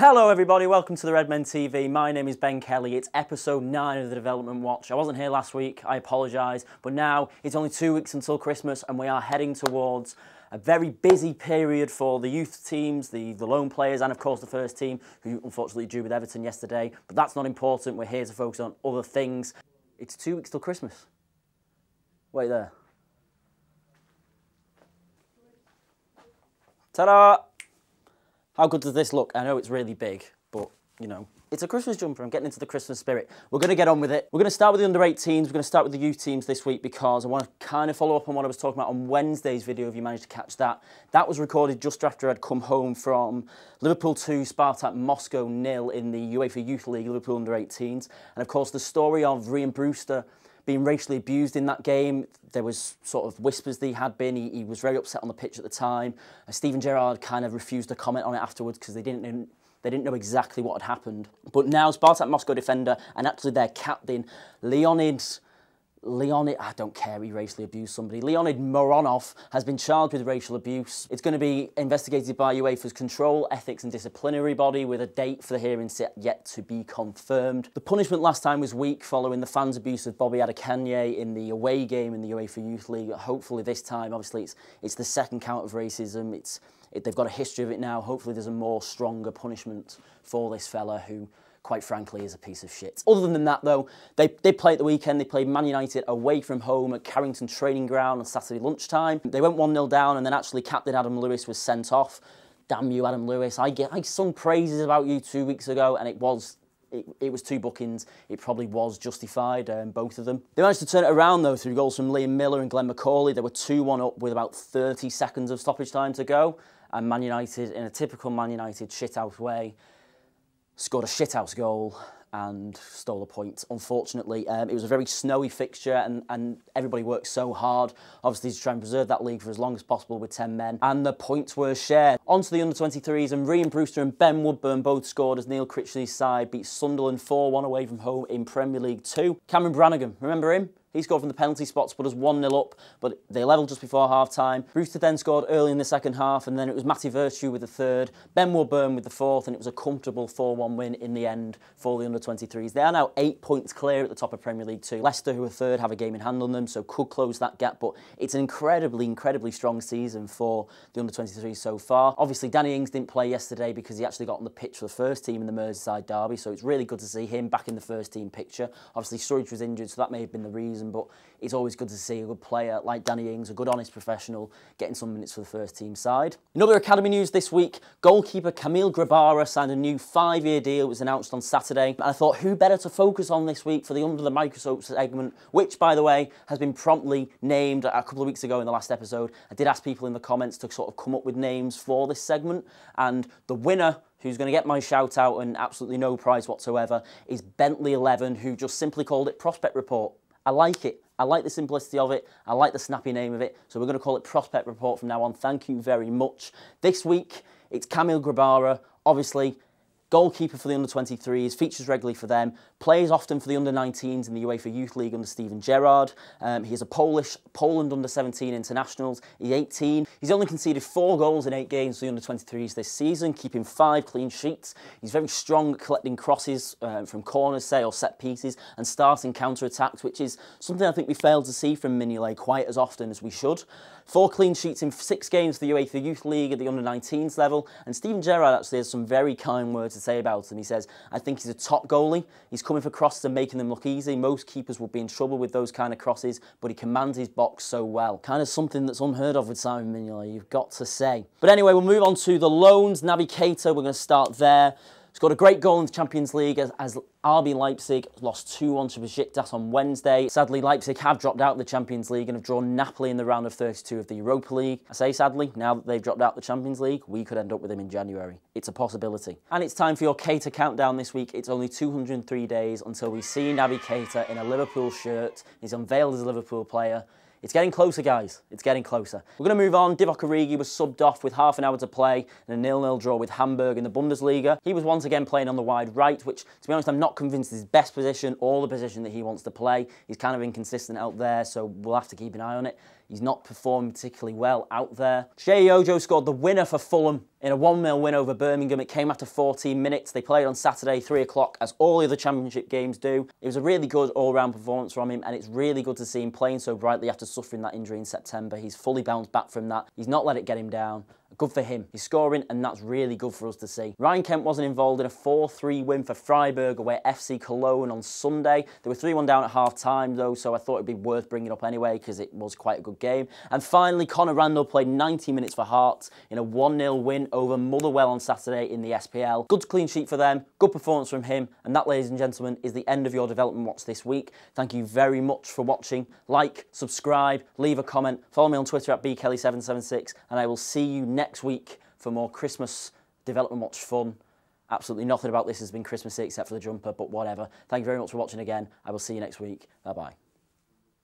Hello everybody, welcome to the Redmen TV. My name is Ben Kelly. It's episode 9 of the Development Watch. I wasn't here last week, I apologise, but now it's only 2 weeks until Christmas and we are heading towards a very busy period for the youth teams, the loan players, and of course the first team, who unfortunately drew with Everton yesterday. But that's not important, we're here to focus on other things. It's 2 weeks till Christmas. Wait there. Ta-da! How good does this look? I know it's really big, but, you know, it's a Christmas jumper. I'm getting into the Christmas spirit. We're going to get on with it. We're going to start with the under-18s. We're going to start with the youth teams this week because I want to kind of follow up on what I was talking about on Wednesday's video, if you managed to catch that. That was recorded just after I'd come home from Liverpool 2, Spartak Moscow 0 in the UEFA Youth League, Liverpool under-18s. And, of course, the story of Rhian Brewster being racially abused in that game. There was sort of whispers that he had been. He was very upset on the pitch at the time. Steven Gerrard kind of refused to comment on it afterwards because they didn't know exactly what had happened. But now Spartak Moscow defender and actually their captain, Leonid, I don't care, he racially abused somebody. Leonid Moronov has been charged with racial abuse. It's going to be investigated by UEFA's Control, Ethics and Disciplinary Body with a date for the hearing yet to be confirmed. The punishment last time was weak following the fans' abuse of Bobby Adekanye in the away game in the UEFA Youth League. Hopefully this time, obviously it's the second count of racism. They've got a history of it now. Hopefully there's a more stronger punishment for this fella who, quite frankly, is a piece of shit. Other than that, though, they played at the weekend. They played Man United away from home at Carrington Training Ground on Saturday lunchtime. They went 1-0 down, and then actually captain Adam Lewis was sent off. Damn you, Adam Lewis. I sung praises about you 2 weeks ago, and it was 2 bookings. It probably was justified, both of them. They managed to turn it around, though, through goals from Liam Miller and Glenn McCauley. They were 2-1 up with about 30 seconds of stoppage time to go, and Man United, in a typical Man United shithouse way, scored a shithouse goal and stole a point, unfortunately. It was a very snowy fixture and everybody worked so hard, obviously, to try and preserve that league for as long as possible with 10 men, and the points were shared. On to the under-23s, and Rhian Brewster and Ben Woodburn both scored as Neil Critchley's side beat Sunderland 4-1 away from home in Premier League 2. Cameron Brannigan, remember him? He scored from the penalty spot to put us 1-0 up, but they levelled just before half-time. Brewster then scored early in the second half, and then it was Matty Virtue with the third, Ben Woodburn with the fourth, and it was a comfortable 4-1 win in the end for the under-23s. They are now 8 points clear at the top of Premier League 2. Leicester, who are third, have a game in hand on them, so could close that gap, but it's an incredibly strong season for the under-23s so far. Obviously, Danny Ings didn't play yesterday because he actually got on the pitch for the first team in the Merseyside derby, so it's really good to see him back in the first team picture. Obviously, Sturridge was injured, so that may have been the reason, but it's always good to see a good player like Danny Ings, a good, honest professional, getting some minutes for the first team side. In other academy news this week, goalkeeper Kamil Grabara signed a new 5-year deal. It was announced on Saturday. And I thought, who better to focus on this week for the Under the Microscope segment, which, by the way, has been promptly named a couple of weeks ago in the last episode. I did ask people in the comments to sort of come up with names for this segment, and the winner, who's going to get my shout out and absolutely no prize whatsoever, is Bentley11, who just simply called it Prospect Report. I like it. I like the simplicity of it. I like the snappy name of it. So we're going to call it Prospect Report from now on. Thank you very much. This week, it's Kamil Grabara, obviously goalkeeper for the under-23s, features regularly for them, plays often for the under-19s in the UEFA Youth League under Steven Gerrard. He is a Poland under-17 internationals. He's 18. He's only conceded 4 goals in 8 games for the under-23s this season, keeping 5 clean sheets. He's very strong at collecting crosses from corners, say, or set pieces, and starting counter-attacks, which is something I think we failed to see from Mignolet quite as often as we should. 4 clean sheets in 6 games for the UEFA Youth League at the under-19s level, and Steven Gerrard actually has some very kind words to say about him. He says, I think he's a top goalie. He's coming for crosses and making them look easy. Most keepers would be in trouble with those kind of crosses, but he commands his box so well. Kind of something that's unheard of with Simon Mignolet, you've got to say. But anyway, we'll move on to the loans. Naby Keita, we're going to start there. Scored a great goal in the Champions League as RB Leipzig lost 2-1 to Besiktas on Wednesday. Sadly, Leipzig have dropped out of the Champions League and have drawn Napoli in the round of 32 of the Europa League. I say sadly, now that they've dropped out of the Champions League, we could end up with them in January. It's a possibility. And it's time for your Keita countdown this week. It's only 203 days until we see Naby Keita in a Liverpool shirt. He's unveiled as a Liverpool player. It's getting closer, guys. It's getting closer. We're going to move on. Divock Origi was subbed off with half an hour to play in a 0-0 draw with Hamburg in the Bundesliga. He was once again playing on the wide right, which, to be honest, I'm not convinced is his best position or the position that he wants to play. He's kind of inconsistent out there, so we'll have to keep an eye on it. He's not performing particularly well out there. Sheyi Ojo scored the winner for Fulham in a 1-0 win over Birmingham. It came after 14 minutes. They played on Saturday, 3 o'clock, as all the other Championship games do. It was a really good all-round performance from him, and it's really good to see him playing so brightly after suffering that injury in September. He's fully bounced back from that. He's not let it get him down. Good for him. He's scoring, and that's really good for us to see. Ryan Kent wasn't involved in a 4-3 win for Freiburg away at FC Cologne on Sunday. They were 3-1 down at half-time, though, so I thought it'd be worth bringing up anyway, because it was quite a good game. And finally, Conor Randall played 90 minutes for Hearts in a 1-0 win over Motherwell on Saturday in the SPL. Good clean sheet for them, good performance from him, and that, ladies and gentlemen, is the end of your development watch this week. Thank you very much for watching. Like, subscribe, leave a comment, follow me on Twitter at bkelly776, and I will see you next week for more Christmas development watch fun. Absolutely nothing about this has been Christmassy except for the jumper, but whatever. Thank you very much for watching again. I will see you next week. Bye-bye.